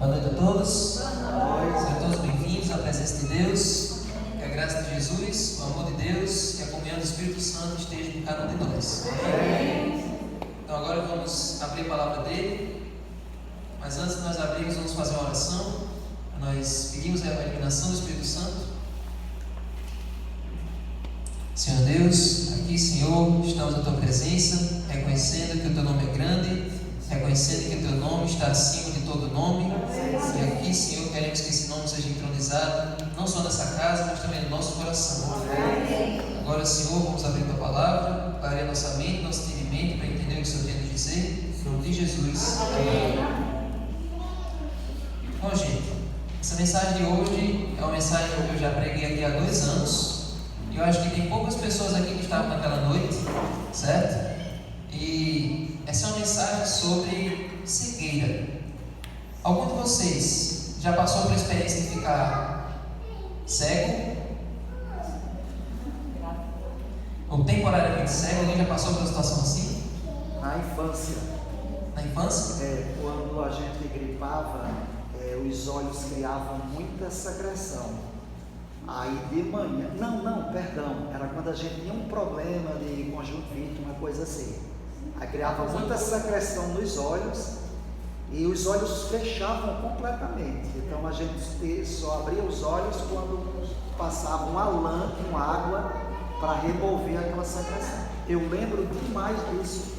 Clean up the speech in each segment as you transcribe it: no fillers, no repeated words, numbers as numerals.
Boa noite a todos. Sejam todos bem-vindos à presença de Deus. Que a graça de Jesus, o amor de Deus e a comunhão do Espírito Santo esteja com cada um de nós. Amém? Então agora vamos abrir a palavra dele. Mas antes de nós abrirmos, vamos fazer uma oração. Nós pedimos a iluminação do Espírito Santo. Senhor Deus, aqui, Senhor, estamos na Tua presença, reconhecendo que o Teu nome é grande, reconhecendo que o Teu nome está acima de todo nome. E aqui, Senhor, queremos que esse nome seja entronizado, não só nessa casa, mas também no nosso coração. Agora, Senhor, vamos abrir a Tua palavra, clarear a nossa mente, nosso entendimento, para entender o que o Senhor tem a dizer. Em nome de Jesus. Amém. Bom, gente, essa mensagem de hoje é uma mensagem que eu já preguei aqui há 2 anos. Eu acho que tem poucas pessoas aqui que estavam naquela noite, certo? E essa é uma mensagem sobre cegueira. Algum de vocês já passou por a experiência de ficar cego? Ou temporariamente cego? Alguém já passou por uma situação assim? Na infância. Na infância? Quando a gente gripava, os olhos criavam muita secreção. Aí de manhã, era quando a gente tinha um problema de conjuntivite, uma coisa assim. Aí criava muita secreção nos olhos e os olhos fechavam completamente. Então a gente só abria os olhos quando passava uma lã com água para remover aquela secreção. Eu lembro demais disso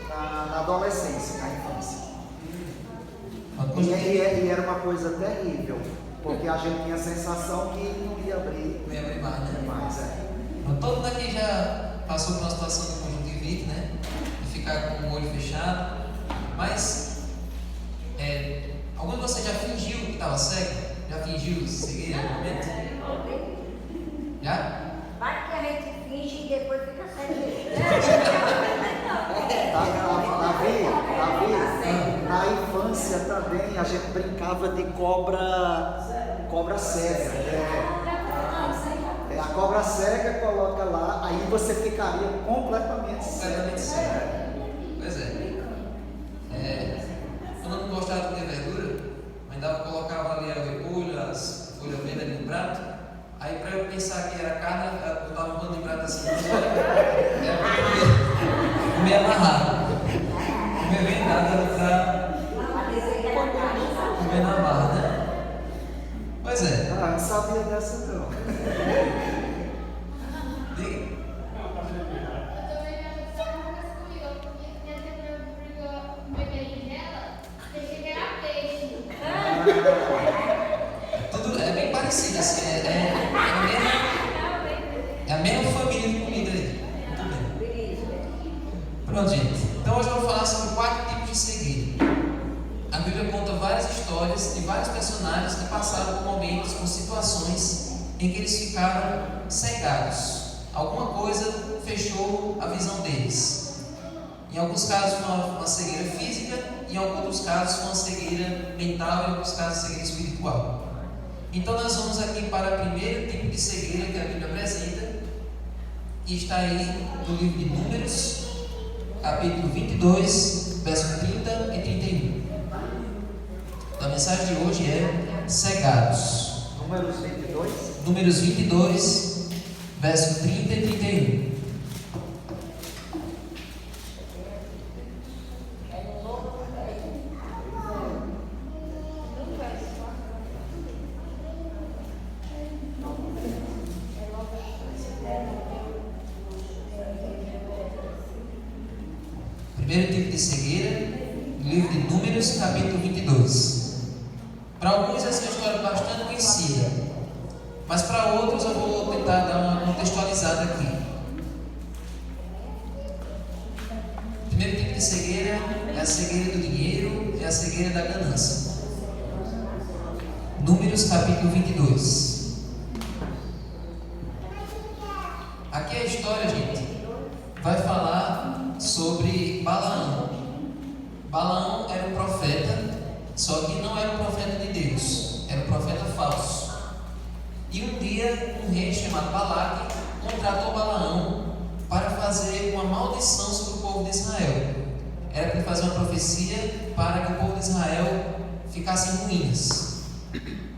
na adolescência, na infância. E era uma coisa terrível. Porque a gente tinha a sensação que não ia abrir. Não ia abrir mais, né? Mais, Todo daqui já passou por uma situação de conjuntivite, né? De ficar com o olho fechado. Mas, algum de vocês já fingiu que estava cego? Já fingiu cegueira no momento? Já? Vai que a gente finge e depois fica cego. Davi, na infância também a gente brincava de cobra cega. A cobra cega coloca lá, aí você ficaria completamente cego. Pois é. Quando eu não gostava de comer verdura, ainda colocava ali a repolho, as folhas verdes ali no prato. Aí para eu pensar que era carne, eu botava um pano de prato assim, era para comer amarrado. Comer bem nada para comer na barra, né? Pois é. Ah, não sabia dessa não. Diga. Tudo é bem parecido, assim, é a mesma família de comida aí. Muito bem. Pronto, gente. Então hoje eu vou falar sobre 4 tipos de cegueira. A Bíblia conta várias histórias de vários personagens que passaram por momentos, por situações em que eles ficaram cegados. Alguma coisa fechou a visão deles. Em alguns casos foi uma cegueira física, em outros casos foi uma cegueira mental, em outros casos cegueira espiritual. Então nós vamos aqui para o primeiro tipo de cegueira que a Bíblia apresenta, que está aí no livro de Números, capítulo 22, verso 30 e 31. A mensagem de hoje é cegados. Números 22. Números 22, verso 30 e 31. Primeiro tipo de cegueira, livro de Números, capítulo 22. Para alguns essa é uma história bastante conhecida, mas para outros eu vou tentar dar uma contextualizada aqui. O primeiro tipo de cegueira é a cegueira do dinheiro, é a cegueira da ganância. Números, capítulo 22. Aqui a história, gente, vai falar sobre Balaão. Balaão era um profeta, só que não era um profeta de Deus, era um profeta falso. E um dia um rei chamado Balaque contratou Balaão para fazer uma maldição sobre o povo de Israel. Era para fazer uma profecia para que o povo de Israel ficasse em ruínas.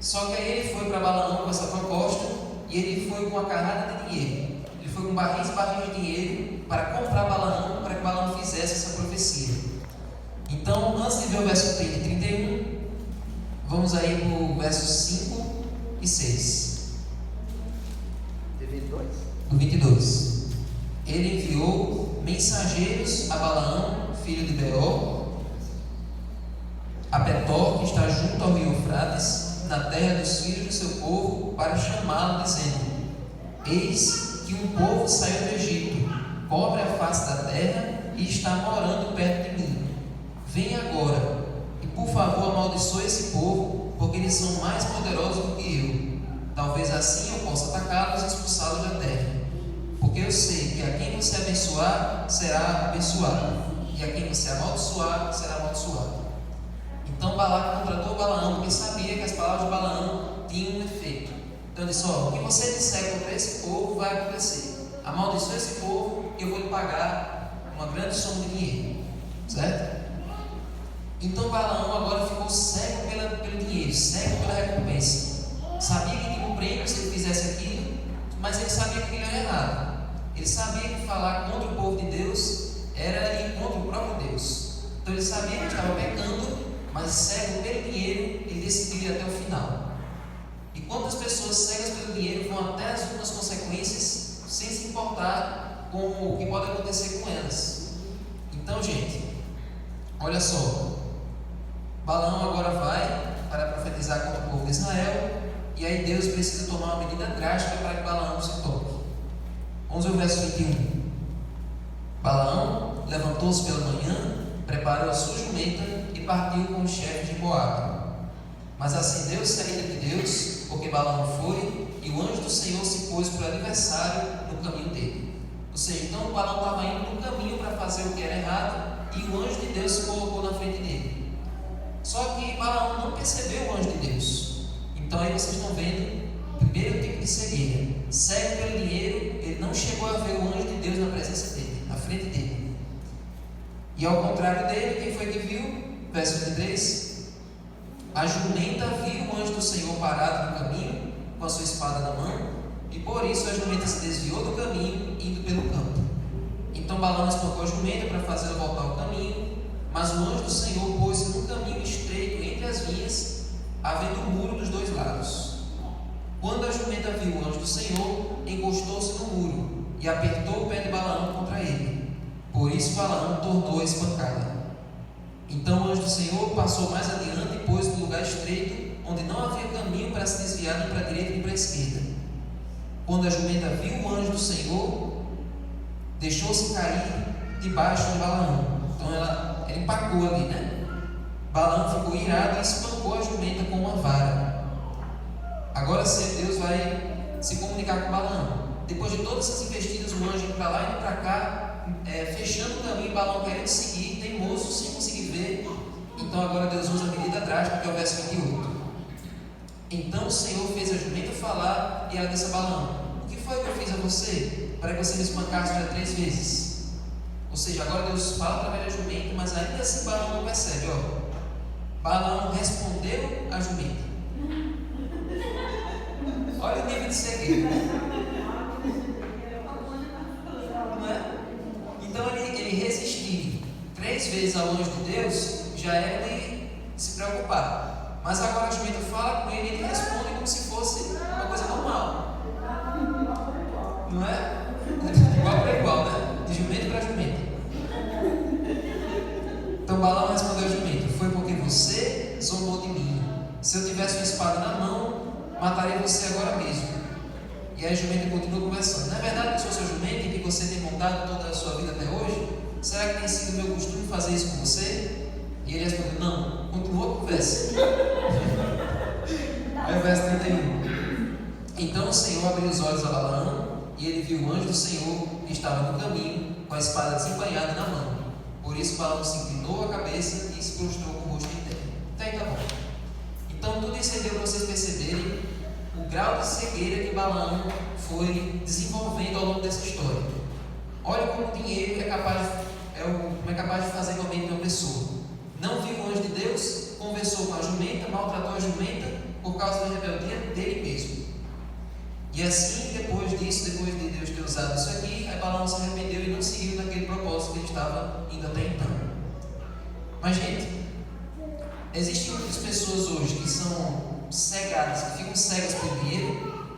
Só que aí ele foi para Balaão com essa proposta e ele foi com uma carrada de dinheiro. Ele foi com barris e barris de dinheiro para comprar Balaão, para que Balaão fizesse essa profecia. Então, antes de ver o verso 30 e 31, vamos aí para o verso 5 e 6. De 22? Do 22. Ele enviou mensageiros a Balaão, filho de Beor, a Petor, que está junto ao rio Eufrates, na terra dos filhos do seu povo, para chamá-lo, dizendo: Eis que um povo saiu do Egito, cobre a face da terra e está morando perto de mim. Venha agora e, por favor, amaldiçoe esse povo, porque eles são mais poderosos do que eu. Talvez assim eu possa atacá-los e expulsá-los da terra. Porque eu sei que a quem você abençoar, será abençoado, e a quem você amaldiçoar, será amaldiçoado. Então Balaque contratou Balaão, porque sabia que as palavras de Balaão tinham um efeito. Então ele disse: o que você disser contra esse povo vai acontecer. Amaldiçoe esse povo e eu vou lhe pagar uma grande soma de dinheiro. Certo? Então Balaão agora ficou cego pelo dinheiro, cego pela recompensa. Sabia que tinha um prêmio se ele fizesse aquilo, mas ele sabia que aquilo era errado. Ele sabia que falar contra o povo de Deus era ir contra o próprio Deus. Então ele sabia que estava pecando, mas cego pelo dinheiro, ele decidiu ir até o final. E quantas pessoas cegas pelo dinheiro vão até as últimas consequências, sem se importar com o que pode acontecer com elas? Então, gente, olha só. Balaão agora vai para profetizar contra o povo de Israel, e aí Deus precisa tomar uma medida drástica para que Balaão se toque. Vamos ver o verso 21. Balaão levantou-se pela manhã, preparou a sua jumenta e partiu com os chefes de Moabe. Mas acendeu-se a ira de Deus, porque Balaão foi, e o anjo do Senhor se pôs por adversário no caminho dele. Ou seja, então Balaão estava indo no caminho para fazer o que era errado, e o anjo de Deus se colocou na frente dele. Só que Balaão não percebeu o anjo de Deus. Então aí vocês estão vendo o primeiro tipo de cegueira. Cego pelo dinheiro, ele não chegou a ver o anjo de Deus na presença dele, na frente dele. E ao contrário dele, quem foi que viu? Verso 23. A jumenta viu o anjo do Senhor parado no caminho, com a sua espada na mão, e por isso a jumenta se desviou do caminho, indo pelo campo. Então Balaão espancou a jumenta para fazê-la voltar ao caminho, mas o anjo do Senhor pôs-se num caminho estreito entre as vinhas, havendo um muro dos dois lados. Quando a jumenta viu o anjo do Senhor, encostou-se no muro e apertou o pé de Balaão contra ele. Por isso Balaão tornou a espancá-la. Então o anjo do Senhor passou mais adiante e pôs no lugar estreito, onde não havia caminho para se desviar nem para a direita nem para a esquerda. Quando a jumenta viu o anjo do Senhor, deixou-se cair debaixo de Balaão. Então ela empacou ali, né? Balaão ficou irado e espancou a jumenta com uma vara. Agora sim, Deus vai se comunicar com Balaão. Depois de todas essas investidas, o anjo indo para lá e indo para cá, fechando o caminho, Balaão querendo seguir, teimoso, sem conseguir ver. Então agora Deus usa a medida drástica, que é o verso 28. Então o Senhor fez a jumenta falar, e ela disse a Balaão: o que foi que eu fiz a você, para que você me espancasse já 3 vezes? Ou seja, agora Deus fala através da jumenta, mas ainda assim Balaão não percebe. Balaão respondeu a jumenta. Olha o nível de cegueira. Não é? Então ele resistir 3 vezes ao anjo de Deus já é de se preocupar. Mas agora a jumenta fala com ele e ele responde como se fosse uma coisa normal. Não é? Igual para igual, né? De jumenta para jumenta. Então Balaão respondeu a jumenta: foi porque você zombou de mim. Se eu tivesse uma espada na mão, mataria você agora mesmo. E aí a jumenta continua conversando: não é verdade que eu sou sua jumenta e que você tem montado toda a sua vida até hoje? Será que tem sido meu costume fazer isso com você? E ele respondeu: não. Continuou a conversa. Aí o verso 31. Então o Senhor abriu os olhos a Balaão, e ele viu o anjo do Senhor que estava no caminho, com a espada desembainhada na mão. Por isso Balaão se inclinou a cabeça e se prostrou com o rosto em terra. Até aí tá bom. Então tudo isso aí deu para vocês perceberem o grau de cegueira que Balaão foi desenvolvendo ao longo dessa história. Olha como o dinheiro é capaz de fazer com a mente de uma pessoa. Não viu o anjo de Deus, conversou com a jumenta, maltratou a jumenta por causa da rebeldia dele mesmo. E assim, depois disso, depois de Deus ter usado isso aqui, aí Balaão se arrependeu e não seguiu naquele propósito que ele estava indo até então. Mas, gente, existem muitas pessoas hoje que são cegadas, que ficam cegas pelo dinheiro.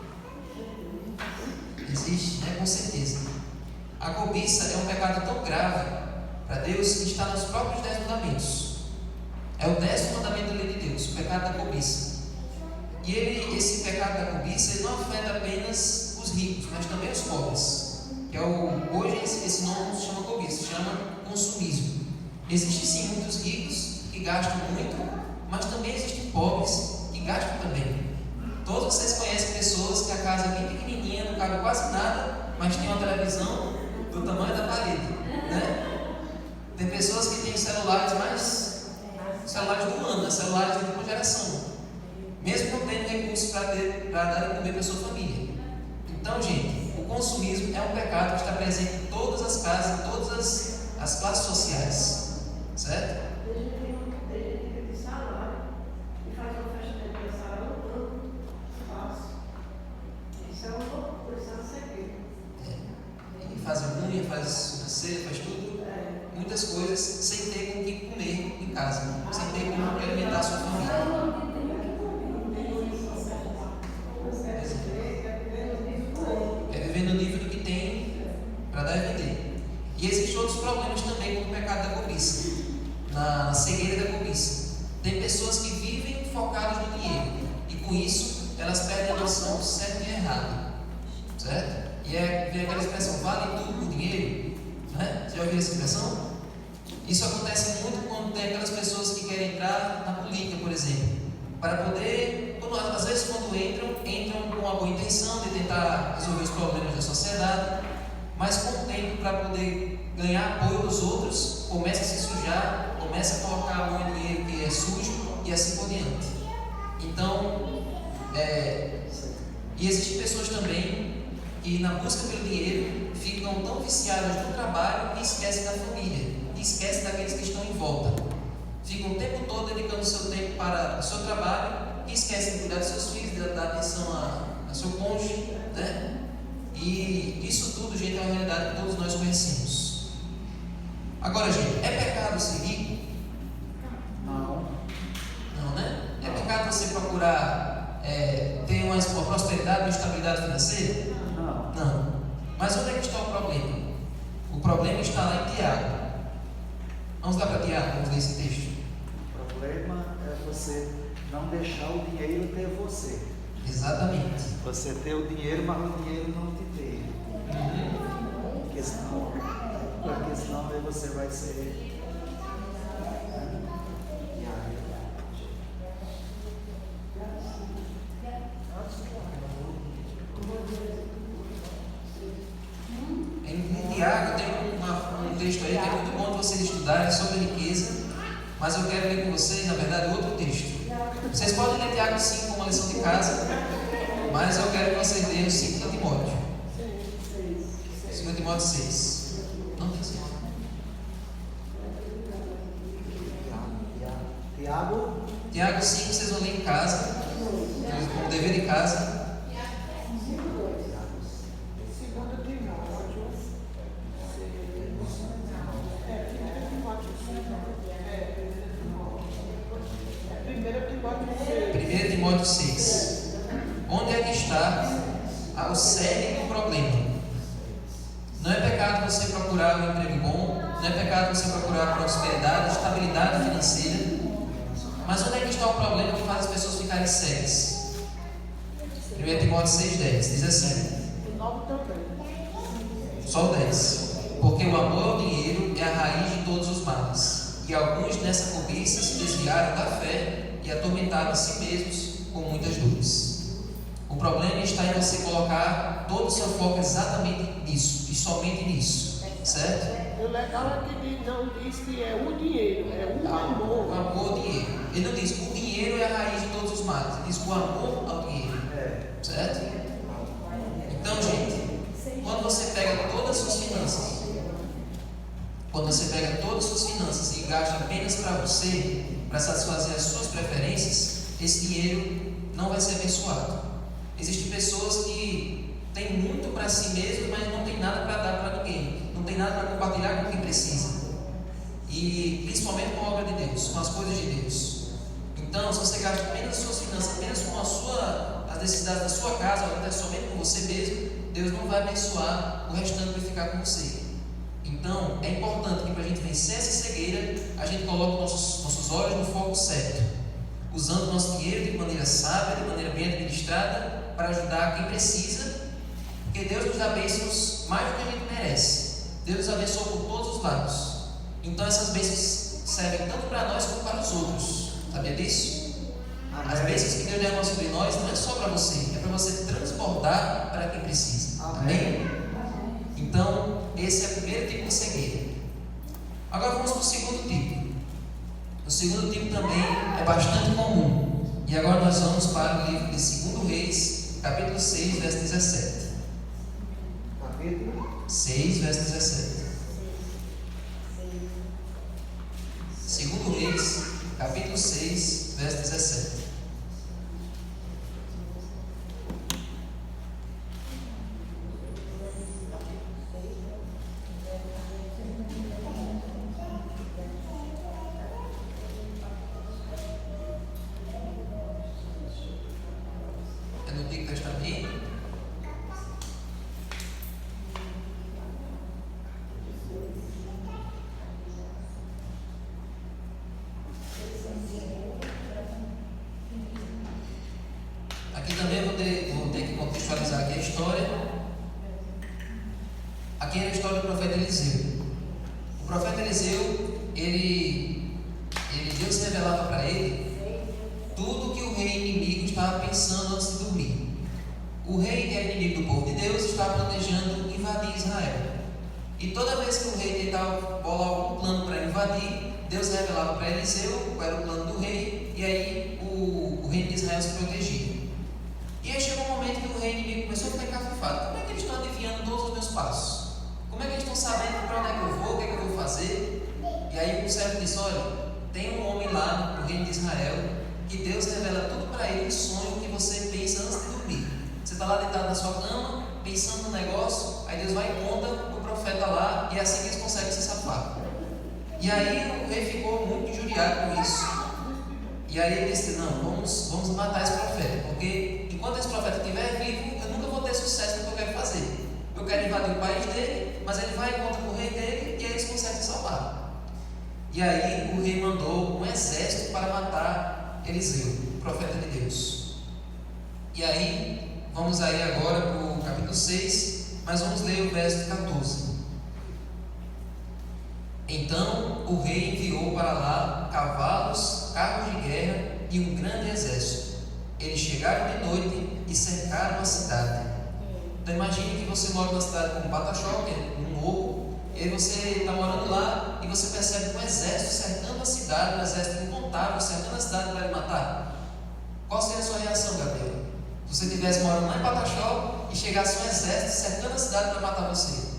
Existe, né? Com certeza. A cobiça é um pecado tão grave para Deus que está nos próprios 10 mandamentos. É o 10º mandamento da lei de Deus, o pecado da cobiça. E esse pecado da cobiça ele não afeta apenas os ricos, mas também os pobres. Que hoje esse nome não se chama cobiça, se chama consumismo. Existem sim muitos ricos que gastam muito, mas também existem pobres que gastam também. Todos vocês conhecem pessoas que a casa é bem pequenininha, não cabe quase nada, mas tem uma televisão do tamanho da parede, né? Tem pessoas que têm celulares do ano, celulares de última geração, mesmo não tendo recursos para dar de comer para a sua família. Então, gente, o consumismo é um pecado que está presente em todas as casas, em todas as classes sociais, certo? Faz unha, faz sobrancelha, faz tudo, muitas coisas, sem ter com o que comer em casa, sem ter com o que alimentar a sua família. É viver no nível do que tem para dar e vender. E existem outros problemas também com o pecado da cobiça, na cegueira da cobiça. Tem pessoas que vivem focadas no dinheiro e com isso elas perdem a noção do certo e errado, certo? E vem aquela expressão, vale tudo por dinheiro, né? Você já ouviu essa expressão? Isso acontece muito quando tem aquelas pessoas que querem entrar na política, por exemplo, para poder, às vezes quando entram com uma boa intenção de tentar resolver os problemas da sociedade, mas com o tempo, para poder ganhar apoio dos outros, começa a se sujar, começa a colocar a mão em dinheiro que é sujo e assim por diante. Então, e existem pessoas também que na busca pelo dinheiro ficam tão viciadas no trabalho que esquecem da família, que esquecem daqueles que estão em volta. Ficam o tempo todo dedicando o seu tempo para o seu trabalho e esquecem de cuidar dos seus filhos, de dar atenção a seu cônjuge, né? E isso tudo, gente, é uma realidade que todos nós conhecemos. Agora, gente, é pecado ser rico? Não. Não, né? É pecado você procurar ter uma prosperidade, uma estabilidade financeira? Não. Mas onde é que está o problema? O problema está lá em Tiago. Vamos lá para Tiago, vamos ler esse texto. O problema é você não deixar o dinheiro ter você. Exatamente. Você ter o dinheiro, mas o dinheiro não te ter. Porque senão aí você vai ser. Em Tiago tem um texto aí que é muito bom de vocês estudarem sobre riqueza, mas eu quero ler com vocês, na verdade, outro texto. Vocês podem ler Tiago 5 como uma lição de casa, mas eu quero que vocês leiam 5 Timóteo. 5 Timóteo 6. Não tem 5. Tiago 5, vocês vão ler em casa, como dever de casa. Timóteo 6. Onde é que está o cerne do problema? Não é pecado você procurar um emprego bom, não é pecado você procurar prosperidade, estabilidade financeira, mas onde é que está o problema que faz as pessoas ficarem cegas? 1 Timóteo 6,10 diz assim: só o 10. Porque o amor ao dinheiro é a raiz de todos os males, e alguns nessa cobiça se desviaram da fé e atormentaram a si mesmos com muitas dores. O problema está em você colocar todo o seu foco exatamente nisso, e somente nisso, certo? O legal é que não diz que é o dinheiro, é o amor. O amor ao dinheiro. Ele não diz que o dinheiro é a raiz de todos os males, ele diz o amor ao dinheiro, certo? Então, gente, quando você pega todas as suas finanças, e gasta apenas para você, para satisfazer as suas preferências, esse dinheiro não vai ser abençoado. Existem pessoas que têm muito para si mesmas, mas não tem nada para dar para ninguém, não tem nada para compartilhar com quem precisa, e principalmente com a obra de Deus, com as coisas de Deus. Então, se você gasta apenas as suas finanças, apenas com as necessidades da sua casa, ou até somente com você mesmo, Deus não vai abençoar o restante que ficar com você. Então, é importante que para a gente vencer essa cegueira, a gente coloque nossos olhos no foco certo, usando o nosso dinheiro de maneira sábia, de maneira bem administrada, para ajudar quem precisa, porque Deus nos dá bênçãos mais do que a gente merece. Deus nos abençoa por todos os lados. Então, essas bênçãos servem tanto para nós como para os outros. Sabia disso? As bênçãos que Deus derrama sobre nós não é só para você, é para você transbordar para quem precisa. Amém? Então, esse é o primeiro tipo de cegueira. Agora vamos para o segundo tipo. O segundo tipo também é bastante comum. E agora nós vamos para o livro de 2 Reis, capítulo 6, verso 17. Capítulo 6, verso 17. 2 Reis, capítulo 6, verso 17. É no Antigo Testamento. Aqui também vou ter que contextualizar aqui a história. Aqui é a história do profeta Eliseu. O profeta Eliseu, Deus revelava para ele tudo que o rei inimigo estava pensando antes de dormir. O rei, que era inimigo do povo de Deus, estava planejando invadir Israel. E toda vez que o rei tentava bolar algum plano para invadir, Deus revelava para Eliseu qual era o plano do rei, e aí o reino de Israel se protegia. E aí chegou um momento que o rei inimigo começou a ficar encafifado. Como é que eles estão adivinhando todos os meus passos? Como é que eles estão sabendo para onde é que eu vou, o que é que eu vou fazer? E aí o servo disse: olha, tem um homem lá no reino de Israel que Deus revela tudo para ele em sonho que você pensa antes de dormir. Você está lá deitado na sua cama, pensando no negócio, aí Deus vai e conta o profeta lá, e é assim que eles conseguem se safar. E aí o rei ficou muito injuriado com isso. E aí ele disse: não, vamos matar esse profeta, porque enquanto esse profeta estiver vivo, eu nunca vou ter sucesso no que eu quero fazer. Eu quero invadir o país dele, mas ele vai e conta com o rei dele, e aí eles conseguem se salvar. E aí o rei mandou um exército para matar Eliseu, o profeta de Deus. E aí, vamos aí agora para o capítulo 6, mas vamos ler o verso 14. Então o rei enviou para lá cavalos, carros de guerra e um grande exército. Eles chegaram de noite e cercaram a cidade. Então imagine que você mora numa cidade como Pataxó, que é um morro, e aí você está morando lá e você percebe um exército cercando a cidade, um exército incontável cercando a cidade para lhe matar. Qual seria a sua reação, Gabriel? Se você estivesse morando lá em Pataxó e chegasse um exército cercando a cidade para matar você?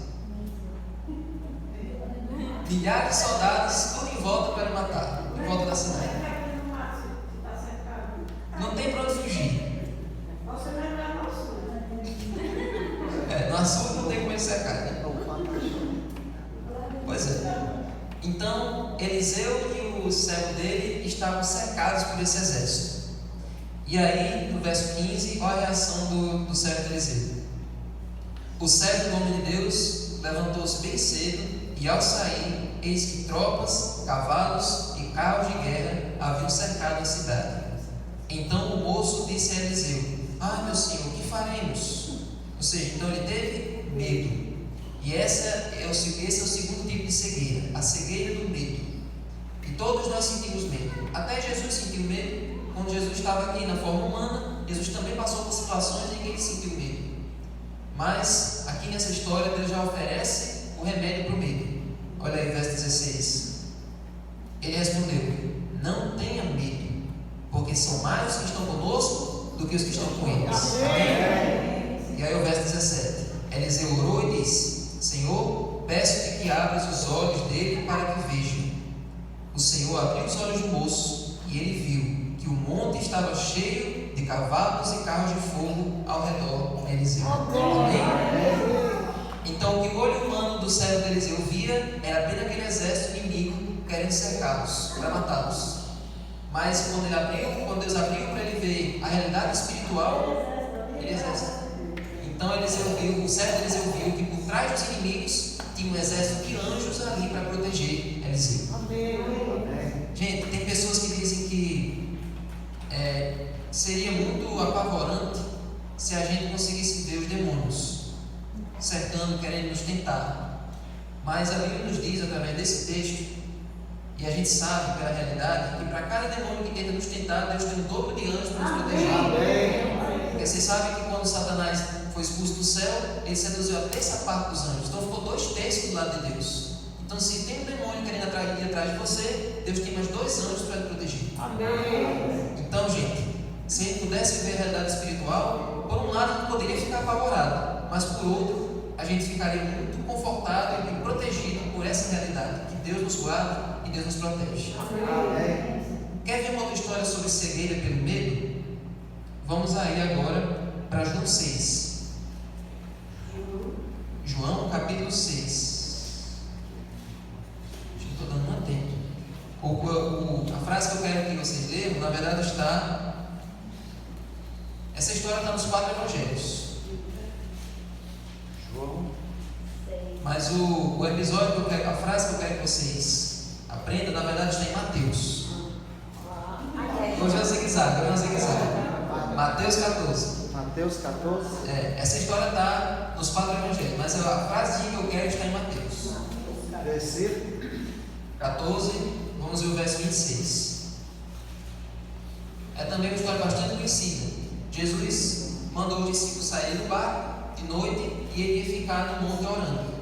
Milhares de soldados, tudo em volta para lhe matar, em volta da cidade. Não tem para onde fugir. No açude não tem como ele cercar, né? Pois é. Então, Eliseu e o servo dele estavam cercados por esse exército. E aí, no verso 15, olha a reação do servo de Eliseu. O servo do homem de Deus levantou-se bem cedo, e ao sair, eis que tropas, cavalos e carros de guerra haviam cercado a cidade. Então o moço disse a Eliseu: ah, meu senhor, o que faremos? Ou seja, então ele teve medo. E esse é o segundo tipo de cegueira, a cegueira do medo. E todos nós sentimos medo. Até Jesus sentiu medo. Quando Jesus estava aqui na forma humana, Jesus também passou por situações em que ele sentiu medo. Mas aqui nessa história Deus já oferece o remédio para o medo. Olha aí, verso 16. Ele respondeu: não tenha medo, porque são mais os que estão conosco do que os que estão com eles. Amém? E aí o verso 17. Eliseu orou e disse: Senhor, peço-te que abras os olhos dele para que vejam. O Senhor abriu os olhos do moço, e ele viu que o monte estava cheio de cavalos e carros de fogo ao redor de Eliseu. Amém? Então, o que o olho humano do servo de Eliseu via era apenas aquele exército inimigo querendo cercá-los, para matá-los. Mas quando Deus abriu para ele ver a realidade espiritual, ele exército. Então o servo de Eliseu viu que por trás dos inimigos tinha um exército de anjos ali para proteger Eliseu. Amém. Gente, tem pessoas que dizem que seria muito apavorante se a gente conseguisse ver os demônios cercando, querendo nos tentar. Mas a Bíblia nos diz, através desse texto, e a gente sabe pela realidade, que para cada demônio que tenta nos tentar, Deus tem um dobro de anjos para nos proteger. Porque vocês sabem que quando Satanás foi expulso do céu, ele seduziu a terça parte dos anjos. Então ficou 2/3 do lado de Deus. Então, se tem um demônio querendo ir atrás de você, Deus tem mais 2 anjos para te proteger. Amém. Então, gente, se a gente pudesse ver a realidade espiritual, por um lado a gente poderia ficar apavorado, mas por outro, a gente ficaria muito confortável e protegido por essa realidade, que Deus nos guarda e Deus nos protege. Amém. Quer ver uma outra história sobre cegueira pelo medo? Vamos aí agora para João 6. João capítulo 6. Acho que estou dando um tempo. A frase que eu quero que vocês leiam, na verdade está... Essa história está nos 4 evangelhos. João. Mas o episódio que eu quero, a frase que eu quero que vocês aprendam, na verdade está em Mateus. Hoje é o zigue-zague, Mateus 14. Mateus 14. Essa história está nos 4 evangelhos, mas a frase que eu quero está em Mateus. Versículo 14, vamos ver o verso 26. É também uma história bastante conhecida. Jesus mandou os discípulos saírem do barco de noite e ele ia ficar no monte orando.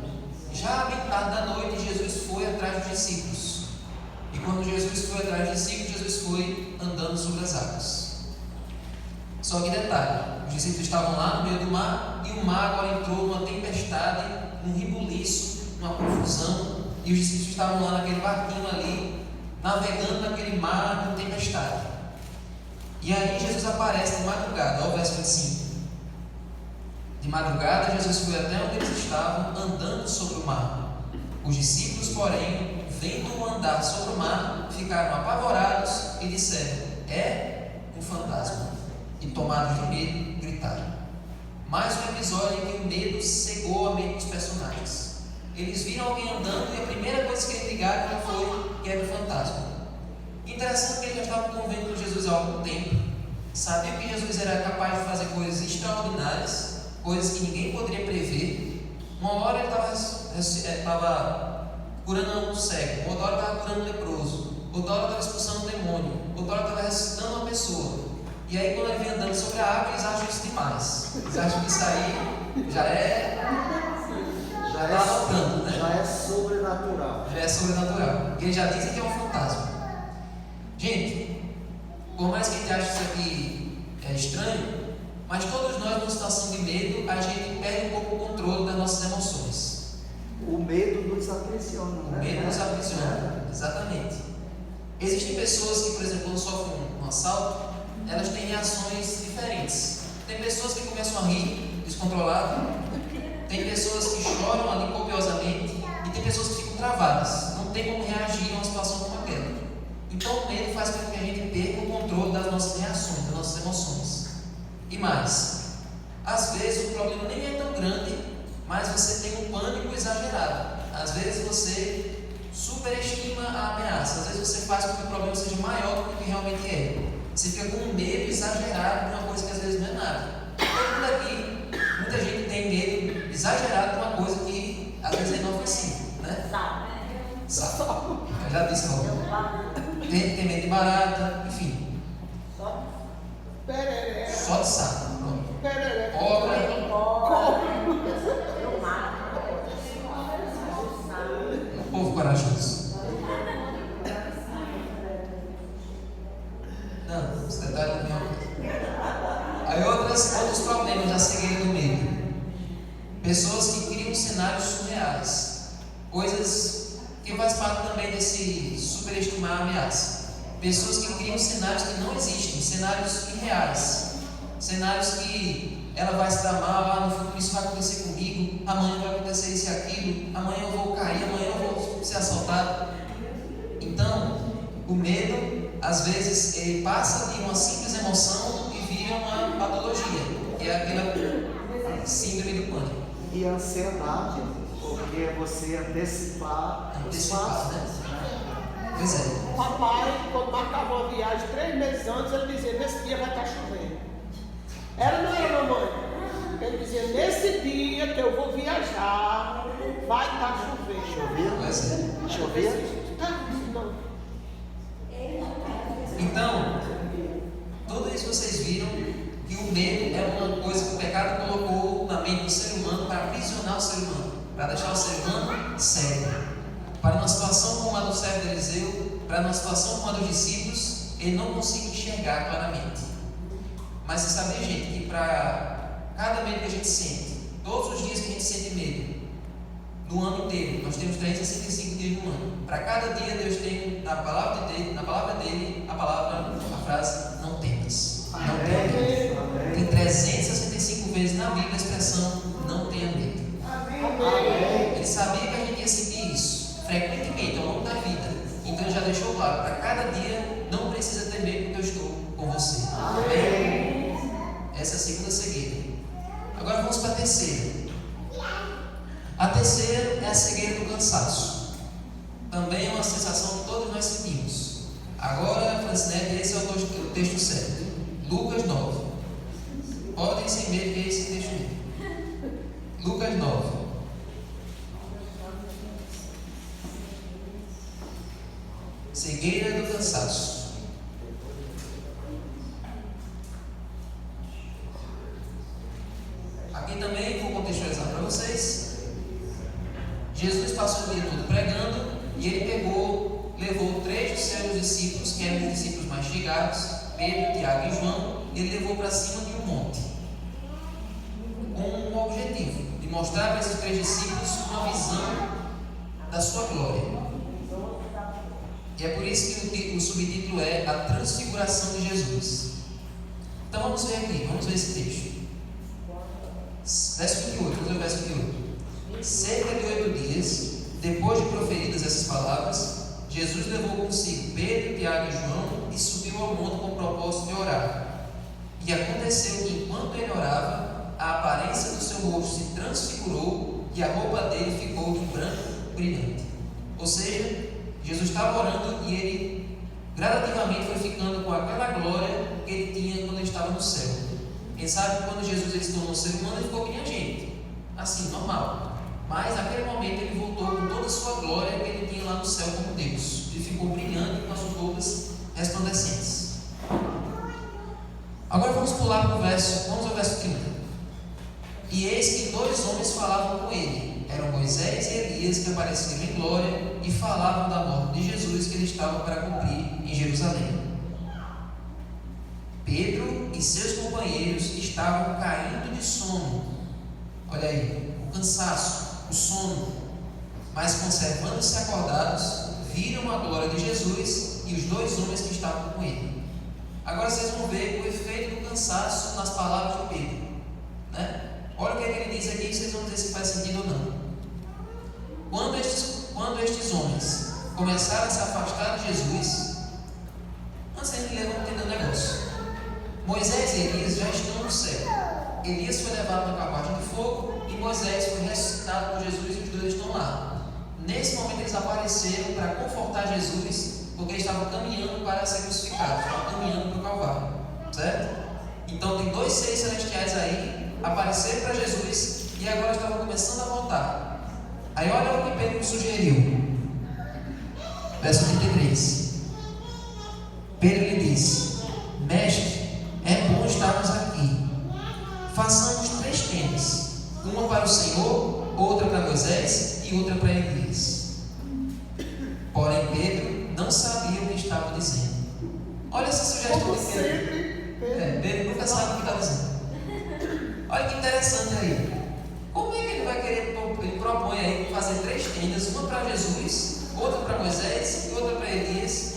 Já bem tarde da noite, Jesus foi atrás dos discípulos. E quando Jesus foi atrás dos discípulos, Jesus foi andando sobre as águas. Só que detalhe, os discípulos estavam lá no meio do mar e o mar agora entrou numa tempestade, num rebuliço, numa confusão, e os discípulos estavam lá naquele barquinho ali, navegando naquele mar com tempestade. E aí Jesus aparece de madrugada, olha o verso 25. De madrugada, Jesus foi até onde eles estavam, andando sobre o mar. Os discípulos, porém, vendo-o andar sobre o mar, ficaram apavorados e disseram: é um fantasma. E tomados de medo, gritaram. Mais um episódio em que o medo cegou a mente dos personagens. Eles viram alguém andando e a primeira coisa que eles ligaram foi que era um fantasma. Interessante que eles já estavam convivendo com Jesus há algum tempo, sabiam que Jesus era capaz de fazer coisas extraordinárias, coisas que ninguém poderia prever. Uma hora ele estava curando um cego, outra hora estava curando um leproso, outra hora estava expulsando um demônio, outra hora estava ressuscitando uma pessoa. E aí quando ele vem andando sobre a água, eles acham isso demais. Eles acham que isso aí já é sobrenatural. Já é sobrenatural. E eles já dizem que é um fantasma. Gente, por mais que a gente ache isso aqui estranho, mas todos nós, numa situação de medo, a gente perde um pouco o controle das nossas emoções. O medo nos aprisiona, né? O medo nos aprisiona, exatamente. Existem pessoas que, por exemplo, quando sofrem um assalto, elas têm reações diferentes. Tem pessoas que começam a rir, descontrolado. Tem pessoas que choram ali copiosamente. E tem pessoas que ficam travadas. Não tem como reagir a uma situação como aquela. Então o medo faz com que a gente perca o controle das nossas reações, das nossas emoções. E mais, às vezes o problema nem é tão grande, mas você tem um pânico exagerado. Às vezes você superestima a ameaça. Às vezes você faz com que o problema seja maior do que realmente é. Você fica com um medo exagerado de uma coisa que às vezes não é nada. Todo mundo aqui, muita gente tem medo exagerado de uma coisa que às vezes é inofensiva, né? Sapo. Eu já disse qual. Tem medo de barata, enfim. Pereré. Só de sapo. Pronto. Pereré. Cobra. Um povo corajoso. Não, esse detalhe não é uma coisa. Aí outros problemas da cegueira do medo. Pessoas que criam cenários surreais. Coisas que faz parte também desse superestimar a ameaça. Pessoas que criam cenários que não existem, cenários irreais, cenários que ela vai se dar mal, no futuro isso vai acontecer comigo, amanhã vai acontecer isso e aquilo, amanhã eu vou cair, amanhã eu vou ser assaltado. Então, o medo, às vezes, ele passa de uma simples emoção e vira uma patologia, que é aquela síndrome do pânico. E a ansiedade, porque é você antecipar os passos, né? né? Pois é. O papai, quando marcava uma viagem 3 meses antes, ele dizia, nesse dia vai estar chovendo. Era ou não era, mamãe? Ele dizia, nesse dia que eu vou viajar, vai estar chovendo. Chovia? Pois é. Chovia? Não. Então, tudo isso vocês viram que o medo é uma coisa que o pecado colocou na mente do ser humano para aprisionar o ser humano, para deixar o ser humano cego. Para uma situação como a do servo de Eliseu, para uma situação como a dos discípulos, ele não conseguia enxergar claramente. Mas você sabia, gente, que para cada medo que a gente sente, todos os dias que a gente sente medo, no ano inteiro, nós temos 365 dias no ano. Para cada dia, Deus tem na palavra dele, a frase, não temas. Não tenha medo. Tem 365 vezes na Bíblia a expressão, não tenha medo. Ele sabia que a gente ia sentir isso frequentemente ao longo da vida. Então ele já deixou claro, para cada dia, não precisa ter medo porque eu estou com você. Amém? Essa é a segunda cegueira. Agora vamos para a terceira. A terceira é a cegueira do cansaço. Também é uma sensação que todos nós sentimos. Agora, Francinete, esse é o texto certo. Lucas 9. Podem sem medo que é esse texto mesmo. Lucas 9. Cegueira do cansaço. Aqui também vou contextualizar para vocês. Jesus passou o dia todo pregando e ele levou 3 dos seus discípulos, que eram os discípulos mais chegados, Pedro, Tiago e João, e ele levou para cima de um monte, com um objetivo, de mostrar para esses 3 discípulos uma visão da sua glória. E é por isso que o subtítulo é A Transfiguração de Jesus. Então vamos ver aqui, vamos ver esse texto. Verso 28, vamos ver o verso 28. Cerca de 8 dias, depois de proferidas essas palavras, Jesus levou consigo Pedro, Tiago e João e subiu ao monte com o propósito de orar. E aconteceu que, enquanto ele orava, a aparência do seu rosto se transfigurou e a roupa dele ficou de branco brilhante. Ou seja, Jesus estava orando e ele gradativamente foi ficando com aquela glória que ele tinha quando ele estava no céu. Quem sabe que quando Jesus ele se tornou ser humano, ele ficou que nem a gente, assim, normal. Mas naquele momento ele voltou com toda a sua glória que ele tinha lá no céu como Deus. Ele ficou brilhante com as suas roupas resplandecentes. Agora vamos pular para vamos ao verso 30. E eis que 2 homens falavam com ele. Eram Moisés e Elias, que apareceram em glória e falavam da morte de Jesus que ele estava para cumprir em Jerusalém. Pedro e seus companheiros estavam caindo de sono. Olha aí, o cansaço, o sono. Mas conservando-se acordados, viram a glória de Jesus e os 2 homens que estavam com ele. Agora vocês vão ver o efeito do cansaço nas palavras de Pedro, né? Olha o que ele diz aqui, vocês vão dizer se faz sentido ou não. Quando estes homens começaram a se afastar de Jesus, antes de ler, vamos entender um negócio. Moisés e Elias já estão no céu. Elias foi levado na carruagem de fogo e Moisés foi ressuscitado por Jesus e os 2 estão lá. Nesse momento eles apareceram para confortar Jesus, porque eles estavam caminhando para ser crucificados, estavam caminhando para o Calvário, certo? Então tem 2 seres celestiais aí, apareceram para Jesus e agora estavam começando a voltar. Aí olha o que Pedro sugeriu, verso 33. Pedro lhe disse: Mestre, é bom estarmos aqui. Façamos 3 tendas, uma para o Senhor, outra para Moisés e outra para Elias. Porém Pedro não sabia o que estava dizendo. Olha essa sugestão de Pedro. Pedro nunca sabe o que está dizendo. Olha que interessante aí. Como é que ele vai querer? Ele propõe aí fazer 3 tendas, uma para Jesus, outra para Moisés e outra para Elias.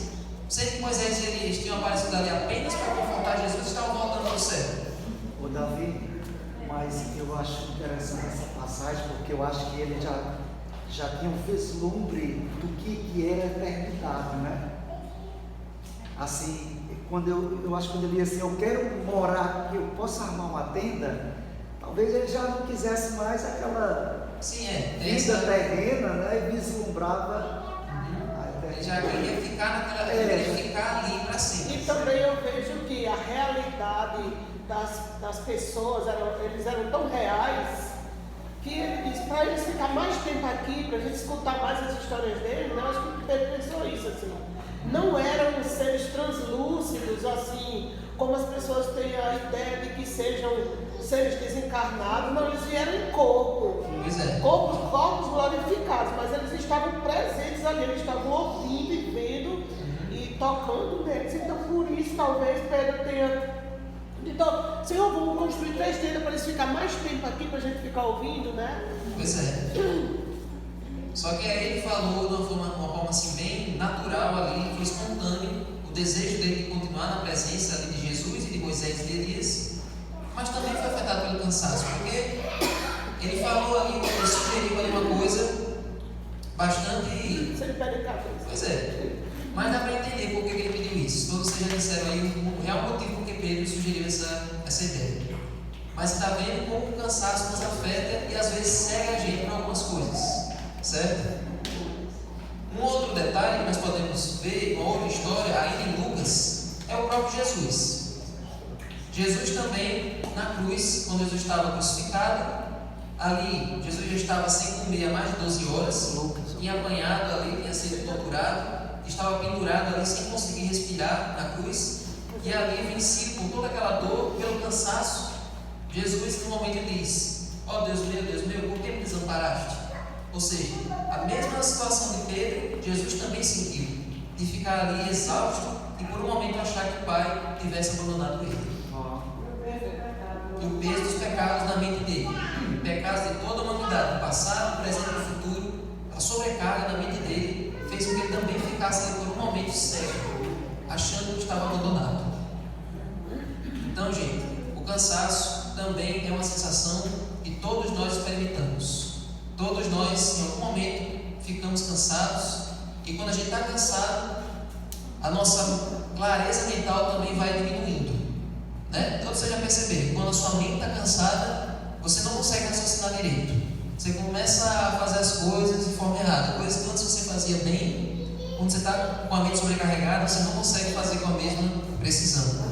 Sendo que Moisés e Elias tinham aparecido ali apenas para confortar Jesus, eles estavam voltando para o céu. Ô Davi, mas eu acho interessante essa passagem, porque eu acho que ele já tinha um vislumbre do que era a eternidade, né? Assim, eu acho que quando ele disse assim, eu quero morar, eu posso armar uma tenda, talvez ele já não quisesse mais aquela vida terrena, né? E vislumbrava a eternidade. Ele já queria ficar naquela vida, queria ficar ali para sempre. E também eu vejo que a realidade das pessoas, eles eram tão reais, que ele disse, para eles ficar mais tempo aqui, para a gente escutar mais as histórias dele, né? Eu acho que Pedro pensou isso, assim. Não eram seres translúcidos, assim, como as pessoas têm a ideia de que sejam seres desencarnados, não, eles vieram em corpo. Pois é. Corpos glorificados, mas eles estavam presentes ali, eles estavam ouvindo e vendo e tocando neles. Então, por isso, talvez Pedro tenha. Então, Senhor, vamos construir 3 tendas para eles ficarem mais tempo aqui, para a gente ficar ouvindo, né? Pois é. Só que aí ele falou de uma forma assim bem natural ali, foi espontâneo, o desejo dele de continuar na presença ali de Jesus e de Moisés e de Elias, mas também foi afetado pelo cansaço, porque ele falou ali, ele sugeriu ali uma coisa bastante... Se ele pede cabeça. Pois é. Mas dá para entender por que ele pediu isso. Todos vocês já disseram aí o real motivo por que Pedro sugeriu essa ideia. Mas está vendo como o cansaço nos afeta e às vezes cega a gente para algumas coisas. Certo? Um outro detalhe que nós podemos ver, uma outra história, ainda em Lucas, é o próprio Jesus. Jesus também, na cruz, quando Jesus estava crucificado, ali, Jesus já estava sem comer há mais de 12 horas, tinha apanhado ali, tinha sido torturado, estava pendurado ali sem conseguir respirar na cruz, e ali, vencido por toda aquela dor, pelo cansaço, Jesus, no momento, diz: ó Deus meu, por que me desamparaste? Ou seja, a mesma situação de Pedro, Jesus também sentiu, de ficar ali exausto e por um momento achar que o Pai tivesse abandonado ele. E o peso dos pecados na mente dele, pecados de toda a humanidade, do passado, do presente e do futuro, a sobrecarga na mente dele, fez com que ele também ficasse ali por um momento cego, achando que estava abandonado. Então, gente, o cansaço também é uma sensação que todos nós experimentamos. Todos nós, em algum momento, ficamos cansados, e quando a gente está cansado, a nossa clareza mental também vai diminuindo, né? Todos vocês já perceberam, quando a sua mente está cansada, você não consegue raciocinar direito, você começa a fazer as coisas de forma errada, coisas que antes você fazia bem, quando você está com a mente sobrecarregada, você não consegue fazer com a mesma precisão.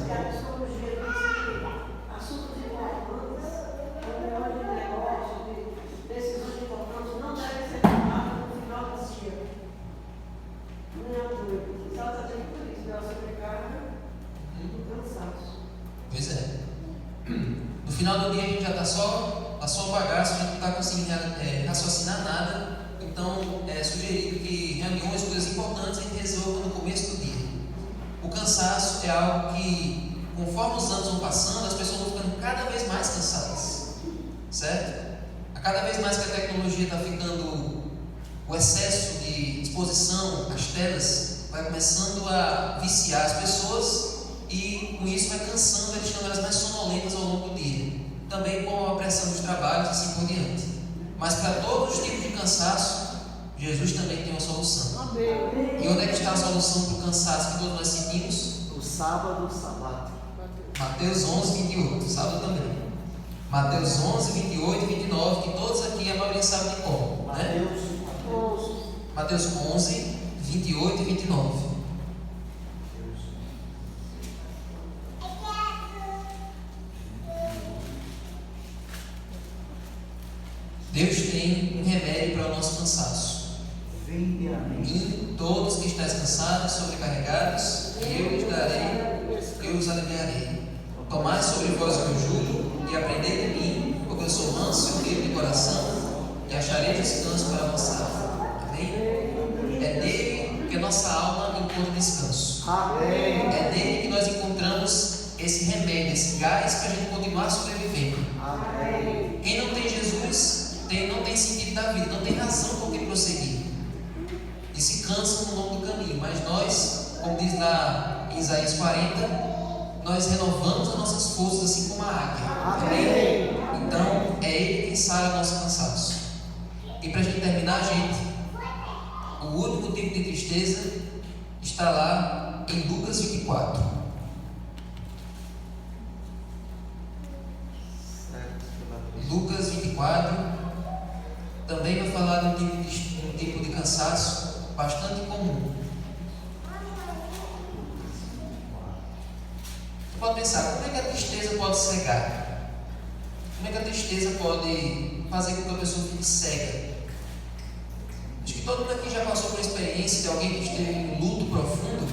Pois é. No final do dia a gente já está só um bagaço, a gente não está conseguindo raciocinar nada. Então é sugerido que reuniões, coisas importantes, a gente resolva no começo do dia. O cansaço é algo que, conforme os anos vão passando, as pessoas vão ficando cada vez mais cansadas, certo? A cada vez mais que a tecnologia está ficando, o excesso de exposição às telas vai começando a viciar as pessoas, e com isso vai cansando, deixando elas mais sonolentas ao longo do dia, também com a pressão dos trabalhos e assim por diante. Mas para todos os tipos de cansaço, Jesus também tem uma solução. Amém. E onde é que está a solução para o cansaço que todos nós sentimos? O sábado, o sabato. Mateus 11, 28, sábado também. Mateus 11, 28 e 29, que todos aqui, a maioria sabe de como, né? Mateus 11, 28 e 29. Deus tem um remédio para o nosso cansaço. Vinde a mim. Vinde todos que estáis cansados, sobrecarregados, e eu os darei, eu os aliviarei. Tomai sobre vós o meu jugo e aprendei de mim, porque eu sou manso e humilde de coração, e acharei descanso para a vossa alma. Amém? É nele que a nossa alma encontra descanso. Amém. É nele que nós encontramos esse remédio, esse gás para a gente continuar sobrevivendo. Amém. Quem não tem Jesus não tem sentido da vida, não tem razão por que prosseguir, e se cansam no longo do caminho. Mas nós como diz lá em Isaías 40, nós renovamos as nossas forças assim como a águia. Amém. Então, é Ele quem sara o nosso cansaço. E para a gente terminar, gente, o último tipo de tristeza está lá em Lucas 24. Lucas 24 também vai falar de um tipo de cansaço bastante comum. Você pode pensar, como é que a tristeza pode cegar? Como é que a tristeza pode fazer com que a pessoa fique cega? Acho que todo mundo aqui já passou por uma experiência de alguém que esteve em um luto profundo,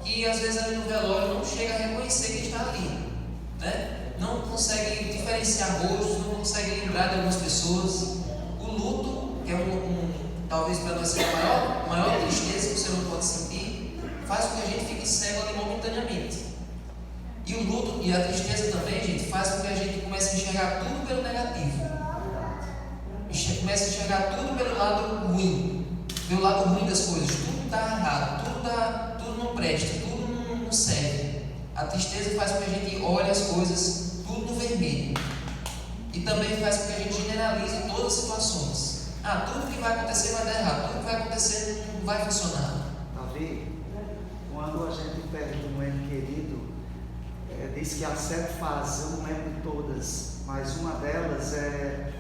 que às vezes ali no velório não chega a reconhecer que está ali, né? Não consegue diferenciar rostos, não consegue lembrar de algumas pessoas. O luto, que é talvez para nós seja a maior tristeza que o ser humano pode sentir, faz com que a gente fique cego ali momentaneamente. E o luto e a tristeza também, gente, faz com que a gente comece a enxergar tudo pelo negativo. Comece a enxergar tudo pelo lado ruim, pelo lado ruim das coisas. Tudo está errado, tudo não presta, tudo não serve. A tristeza faz com que a gente olhe as coisas tudo no vermelho. E também faz com que a gente generalize todas as situações. Tudo que vai acontecer vai dar errado, tudo que vai acontecer não vai funcionar. Davi, quando a gente perde um ente querido, diz que há 7 fases, eu não lembro de todas, mas uma delas é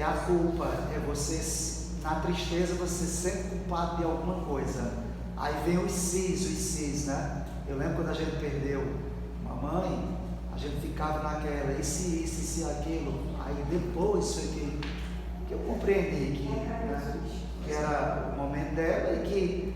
a culpa, é você, na tristeza, você ser culpado de alguma coisa. Aí vem os cis, né? Eu lembro quando a gente perdeu uma mãe, a gente ficava naquela, e se aquilo. Aí depois foi que eu compreendi que era o momento dela e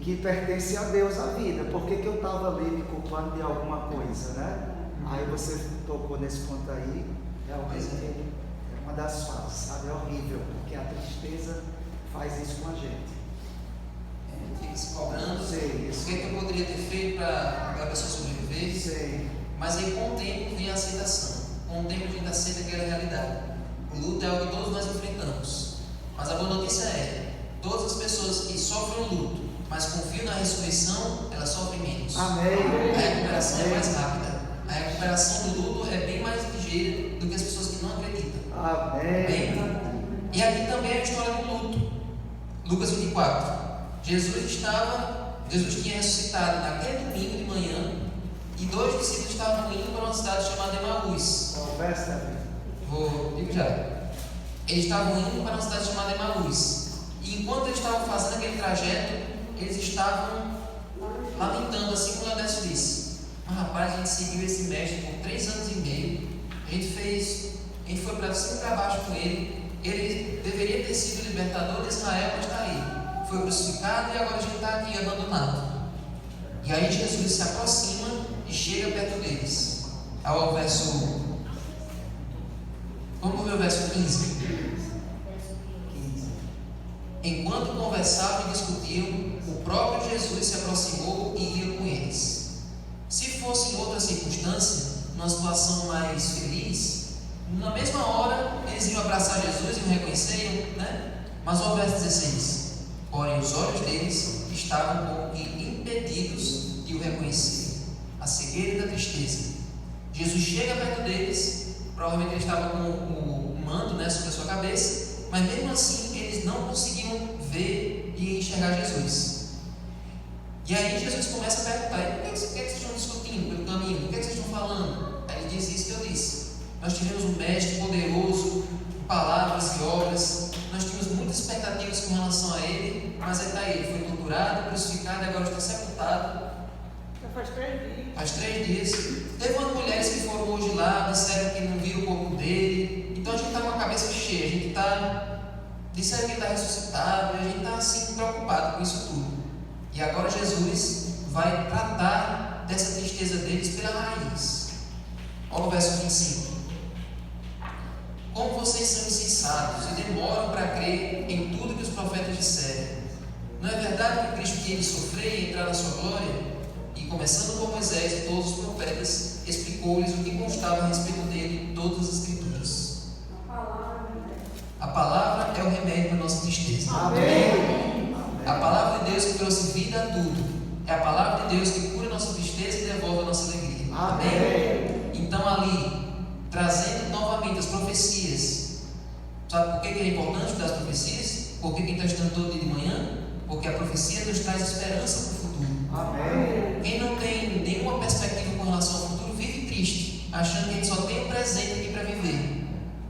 que pertence a Deus a vida. Por que eu estava ali me culpando de alguma coisa, né? Aí você tocou nesse ponto aí, realmente é uma das fases, sabe? É horrível, porque a tristeza faz isso com a gente. Fica se cobrando, Sei, o que eu poderia ter feito para a pessoa sobreviver. Sei. Mas aí com o tempo vem a aceitação. Com o tempo a gente aceita aquela realidade. O luto é algo que todos nós enfrentamos. Mas a boa notícia é, todas as pessoas que sofrem o luto, mas confiam na ressurreição, elas sofrem menos. Amém. A recuperação é mais rápida. A recuperação do luto é bem mais ligeira do que as pessoas que não acreditam. Amém. Bem, e aqui também é a história do luto. Lucas 24. Jesus tinha ressuscitado naquele domingo de manhã e 2 discípulos estavam indo para uma cidade chamada Emaús. Digo já. Eles estavam indo para uma cidade chamada Emaús. E enquanto eles estavam fazendo aquele trajeto, eles estavam lamentando, assim como o Odécio disse. Mas rapaz, a gente seguiu esse mestre por 3 anos e meio. A gente foi para cima e para baixo com ele. Ele deveria ter sido o libertador de Israel, mas está aí. Foi crucificado e agora a gente está aqui abandonado. E aí Jesus se aproxima e chega perto deles. Ao verso. Vamos ver o verso 15. Enquanto conversavam e discutiam, o próprio Jesus se aproximou e ia com eles. Se fosse em outra circunstância, numa situação mais feliz, na mesma hora eles iam abraçar Jesus e o reconheceriam, né? Mas o verso 16. Porém, os olhos deles estavam como que impedidos de o reconhecer. A cegueira da tristeza. Jesus chega perto deles, provavelmente ele estava com o manto, né, sobre a sua cabeça, mas mesmo assim eles não conseguiam ver e enxergar Jesus. E aí Jesus começa a perguntar: o que vocês estão discutindo pelo caminho? O que vocês estão falando? Aí ele diz isso que eu disse. Nós tivemos um mestre poderoso, palavras e obras. Nós tínhamos muitas expectativas com relação a ele, mas ele está aí. Ele foi torturado, crucificado e agora está sepultado. Já faz 3 dias. Faz 3 dias. Teve umas mulheres que foram hoje lá, disseram que não viram o corpo dele. Então a gente está com a cabeça cheia. A gente está. Disseram que ele está ressuscitado. E a gente está assim preocupado com isso tudo. E agora Jesus vai tratar dessa tristeza deles pela raiz. Olha o verso 25. Como vocês são insensatos e demoram para crer em tudo que os profetas disseram. Não é verdade que Cristo tinha de sofrer e entrar na sua glória? E começando com Moisés e todos os profetas, explicou-lhes o que constava a respeito dele em todas as Escrituras. A palavra é o remédio para a nossa tristeza. Amém. A palavra de Deus que trouxe vida a tudo. É a palavra de Deus que cura a nossa tristeza e devolve a nossa alegria. Amém? Então ali, trazendo novamente as profecias. Sabe por que é importante estudar as profecias? Porque quem está estudando todo dia de manhã? Porque a profecia nos traz esperança para o futuro. Amém. Quem não tem nenhuma perspectiva com relação ao futuro vive triste, achando que a gente só tem o presente aqui para viver.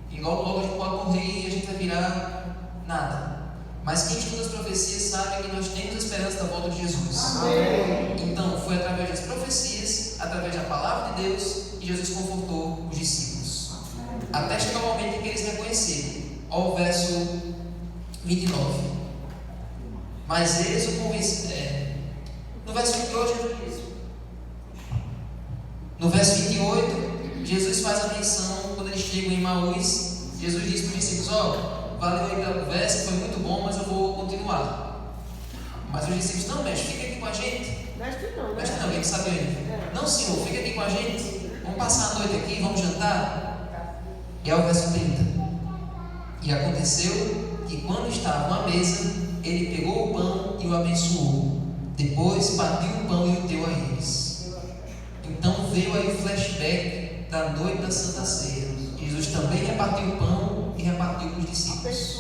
E logo a gente pode morrer e a gente vai virar nada. Mas quem estuda as profecias sabe que nós temos a esperança da volta de Jesus. Amém. Então foi através das profecias, através da palavra de Deus, que Jesus confortou os discípulos. Até chegar o momento em que eles reconheceram. Olha o verso 29. Mas eles o convenceram. No verso 28, no verso 28, Jesus faz a menção quando eles chegam em Emaús. Jesus diz para os discípulos: ó, valeu aí pela conversa, foi muito bom, mas eu vou continuar. Mas os discípulos: não, mestre, fica aqui com a gente. Mestre não, ele sabe ainda. Não, senhor, fica aqui com a gente. Vamos passar a noite aqui, vamos jantar. E é o verso 30. E aconteceu que quando estavam à mesa, ele pegou o pão e o abençoou. Depois partiu o pão e o deu a eles. Então veio aí o flashback da noite da Santa Ceia. Jesus também repartiu o pão e repartiu com os discípulos.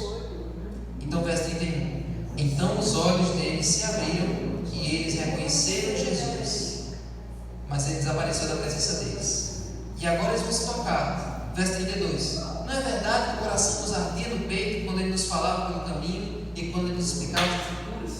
Então, verso 31. Então os olhos deles se abriram e eles reconheceram Jesus. Mas ele desapareceu da presença deles. E agora eles vão se tocar. Verso 32. Não é verdade que o coração nos ardia no peito quando ele nos falava pelo caminho e quando ele nos explicava as escrituras?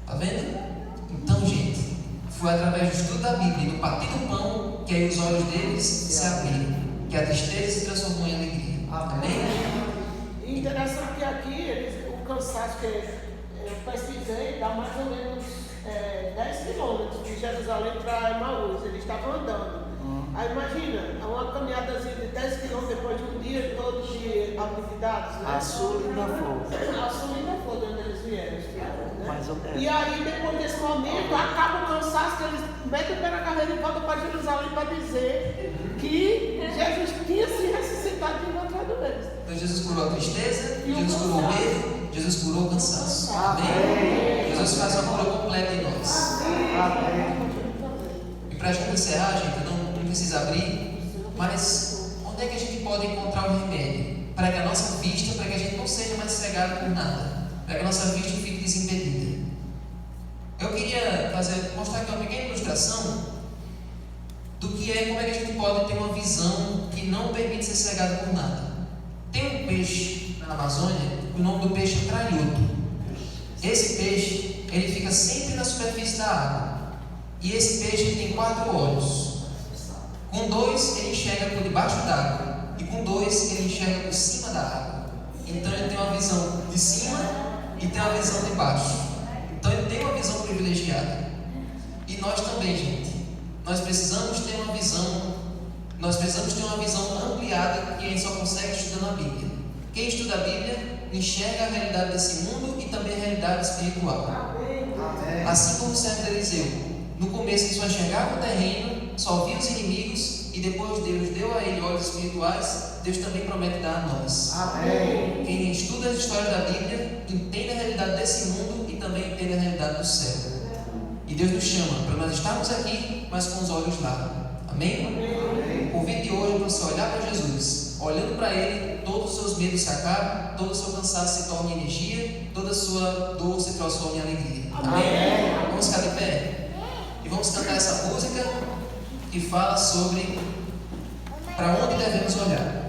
Está vendo? Então, gente, foi através do estudo da Bíblia e do partir do pão que aí os olhos deles se abriram, que a tristeza se transformou em alegria. Amém? Interessante que aqui o cansaço que eu pesquisei dá mais ou menos 10 quilômetros de Jerusalém para Emaús. Eles estavam andando. Aí imagina, uma caminhadazinha de 10 quilômetros depois de um dia todo de atividades, né? A sul ainda foi. A sul ainda foi de onde eles vieram, né? Mais ou menos. E aí depois desse momento acaba o cansaço que eles metem o pé na carreira e voltam para Jerusalém para dizer que Jesus tinha se ressuscitado de encontrado eles. Então Jesus curou a tristeza, Jesus curou o medo, Jesus curou o cansaço. Amém? Jesus faz uma cura completa em nós. Amém. E para a gente encerrar, gente, eu não precisa abrir, mas onde é que a gente pode encontrar o remédio? Para que a nossa vista, para que a gente não seja mais cegado por nada, para que a nossa vista fique desimpedida. Eu queria mostrar aqui uma pequena ilustração do que é, como é que a gente pode ter uma visão que não permite ser cegado por nada. Tem um peixe na Amazônia, o nome do peixe é tralhoto. Esse peixe, ele fica sempre na superfície da água. E esse peixe ele tem 4 olhos. Com 2 ele enxerga por debaixo d'água, e com 2 ele enxerga por cima da água. Então ele tem uma visão de cima e tem uma visão de baixo. Então ele tem uma visão privilegiada. E nós também, gente. Nós precisamos ter uma visão ampliada que a gente só consegue estudando a Bíblia. Quem estuda a Bíblia enxerga a realidade desse mundo e também a realidade espiritual. Amém. Assim como o servo de Eliseu. No começo ele só enxergava o terreno, só via os inimigos, e depois Deus deu a ele olhos espirituais. Deus também promete dar a nós. Amém. Quem estuda as histórias da Bíblia entende a realidade desse mundo e também entende a realidade do céu. E Deus nos chama para nós estarmos aqui, mas com os olhos lá. Amém? Amém. O convite de hoje é para você olhar para Jesus. Olhando para Ele, todos os seus medos se acabam, todo o seu cansaço se torna em energia, toda a sua dor se transforma em alegria. Amém? Vamos ficar de pé? E vamos cantar essa música que fala sobre para onde devemos olhar.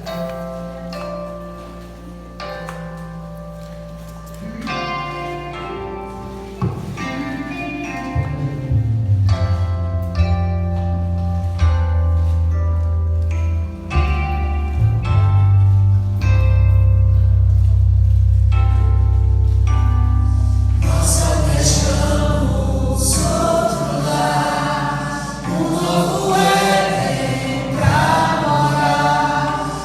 Um novo Éden pra morar.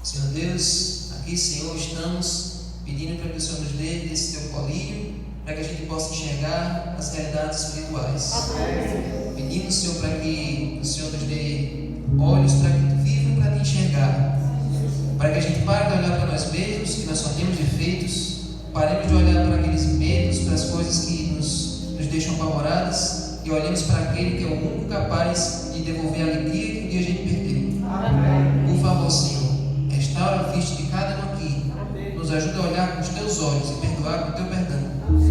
Senhor Deus, aqui, Senhor, estamos pedindo para que o Senhor nos dê desse teu colírio, para que a gente possa enxergar as realidades espirituais. Pedimos, Senhor, para que o Senhor nos dê olhos para que vivam para te enxergar, para que a gente pare de olhar para nós mesmos, que nós só temos defeitos, paremos de olhar para aqueles medos, para as coisas que nos deixam apavoradas e olhemos para aquele que é o único capaz de devolver a alegria que um dia a gente perdeu. Por favor, Senhor, restaura a vista de cada um aqui. Nos ajuda a olhar com os teus olhos e perdoar com o teu perdão.